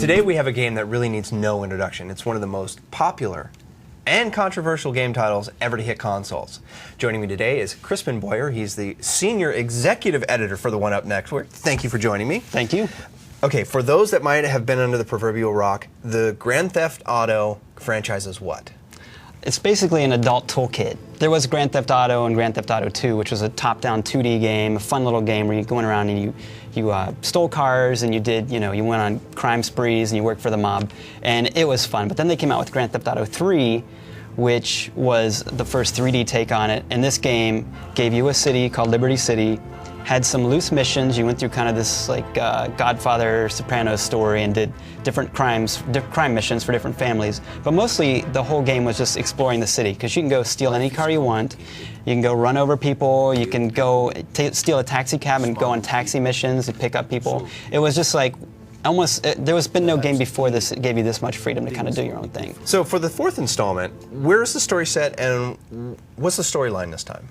Today we have a game that really needs no introduction. It's one of the most popular and controversial game titles ever to hit consoles. Joining me today is Crispin Boyer. He's the senior executive editor for the One Up Network. Thank you for joining me. Thank you. Okay, for those that might have been under the proverbial rock, the Grand Theft Auto franchise is what? It's basically an adult toolkit. There was Grand Theft Auto and Grand Theft Auto 2, which was a top-down 2D game, a fun little game where you go around and you stole cars and you went on crime sprees and you worked for the mob, and it was fun. But then they came out with Grand Theft Auto 3, which was the first 3D take on it, and this game gave you a city called Liberty City, had some loose missions. You went through kind of this like Godfather, Sopranos story and did different crime missions for different families. But mostly the whole game was just exploring the city, because you can go steal any car you want, you can go run over people, you can go steal a taxi cab and go on taxi missions and pick up people. It was just like there has been no game before this that gave you this much freedom to kind of do your own thing. So for the fourth installment, where is the story set and what's the storyline this time?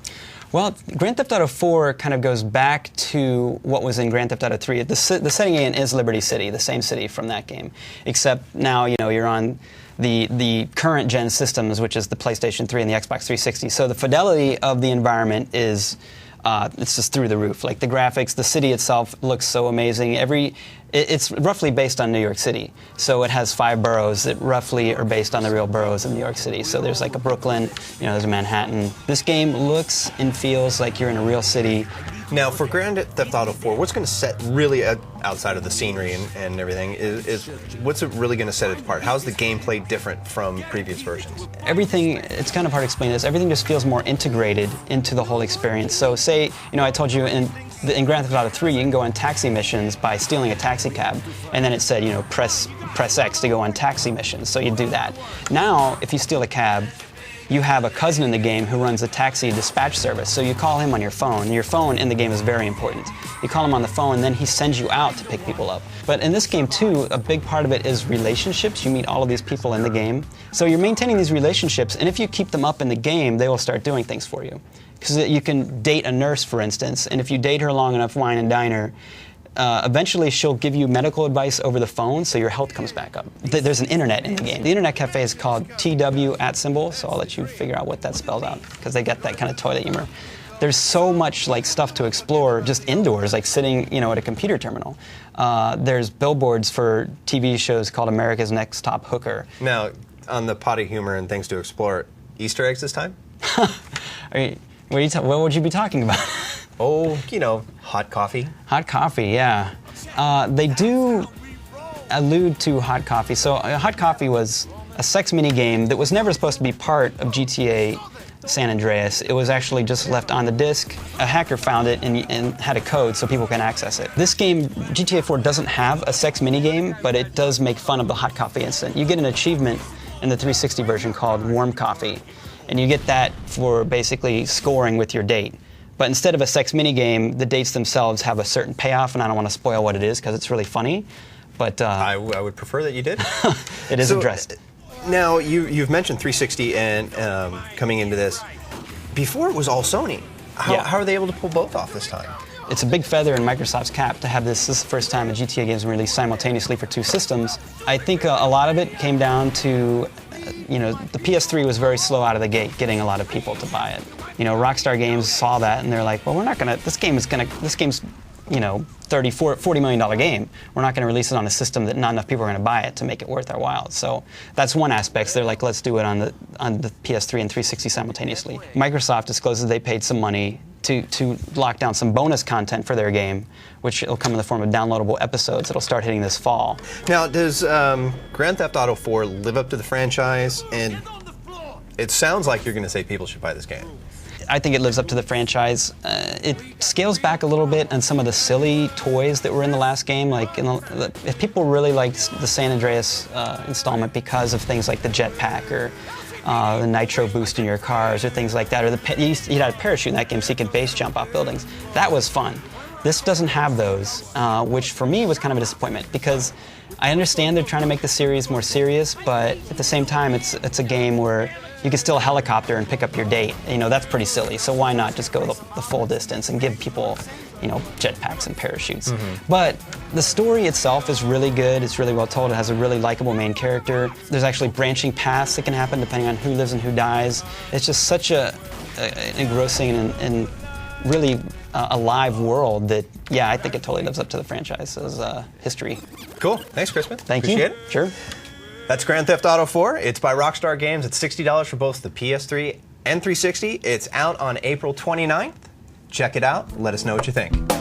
Well, Grand Theft Auto 4 kind of goes back to what was in Grand Theft Auto 3. The setting again is Liberty City, the same city from that game, except now you're on the current gen systems, which is the PlayStation 3 and the Xbox 360. So the fidelity of the environment is it's just through the roof. Like the graphics, the city itself looks so amazing. It's roughly based on New York City. So it has 5 boroughs that roughly are based on the real boroughs of New York City. So there's like a Brooklyn, there's a Manhattan. This game looks and feels like you're in a real city. Now, for Grand Theft Auto 4, what's going to set really outside of the scenery and everything is what's it really going to set it apart? How's the gameplay different from previous versions? Everything, it's kind of hard to explain this. Everything just feels more integrated into the whole experience. So say, I told you in Grand Theft Auto 3, you can go on taxi missions by stealing a taxi cab, and then it said, press X to go on taxi missions. So you do that. Now, if you steal a cab, you have a cousin in the game who runs a taxi dispatch service. So you call him on your phone, and your phone in the game is very important. You call him on the phone, and then he sends you out to pick people up. But in this game, too, a big part of it is relationships. You meet all of these people in the game. So you're maintaining these relationships, and if you keep them up in the game, they will start doing things for you. Because you can date a nurse, for instance, and if you date her long enough, wine and dine her, eventually she'll give you medical advice over the phone, so your health comes back up. There's an internet in the game. The internet cafe is called TW@, so I'll let you figure out what that spells out, because they got that kind of toilet humor. There's so much stuff to explore just indoors, like sitting at a computer terminal. There's billboards for TV shows called America's Next Top Hooker. Now, on the potty humor and things to explore, Easter eggs this time? What would you be talking about? Oh, hot coffee. Hot coffee, yeah. They do allude to hot coffee. So hot coffee was a sex mini game that was never supposed to be part of GTA San Andreas. It was actually just left on the disc. A hacker found it and had a code so people can access it. This game, GTA 4, doesn't have a sex mini game, but it does make fun of the hot coffee incident. You get an achievement in the 360 version called Warm Coffee, and you get that for basically scoring with your date. But instead of a sex minigame, the dates themselves have a certain payoff, and I don't want to spoil what it is because it's really funny. But I would prefer that you did. It is addressed. Now, you've mentioned 360 and coming into this. Before it was all Sony. How are they able to pull both off this time? It's a big feather in Microsoft's cap to have this. This is the first time a GTA game has been released simultaneously for 2 systems. I think a lot of it came down to, the PS3 was very slow out of the gate getting a lot of people to buy it. Rockstar Games saw that and they're like, well, this game's $30, $40 million game. We're not going to release it on a system that not enough people are going to buy it to make it worth our while. So that's one aspect. So they're like, let's do it on the PS3 and 360 simultaneously. Microsoft discloses they paid some money to lock down some bonus content for their game, which will come in the form of downloadable episodes that'll start hitting this fall. Now, does Grand Theft Auto 4 live up to the franchise? And it sounds like you're going to say people should buy this game. I think it lives up to the franchise. It scales back a little bit on some of the silly toys that were in the last game. Like, if people really liked the San Andreas installment because of things like the jetpack or the nitro boost in your cars or things like that, or you had a parachute in that game so you could base jump off buildings. That was fun. This doesn't have those, which for me was kind of a disappointment because I understand they're trying to make the series more serious, but at the same time, it's a game where you can steal a helicopter and pick up your date. You know, that's pretty silly. So why not just go the full distance and give people, you know, jetpacks and parachutes? But the story itself is really good. It's really well told. It has a really likable main character. There's actually branching paths that can happen depending on who lives and who dies. It's just such an engrossing and really alive world that, yeah, I think it totally lives up to the franchise's history. Cool. Thanks, Crispin. Thank Appreciate you. it. Sure. That's Grand Theft Auto 4. It's by Rockstar Games. It's $60 for both the PS3 and 360. It's out on April 29th. Check it out. Let us know what you think.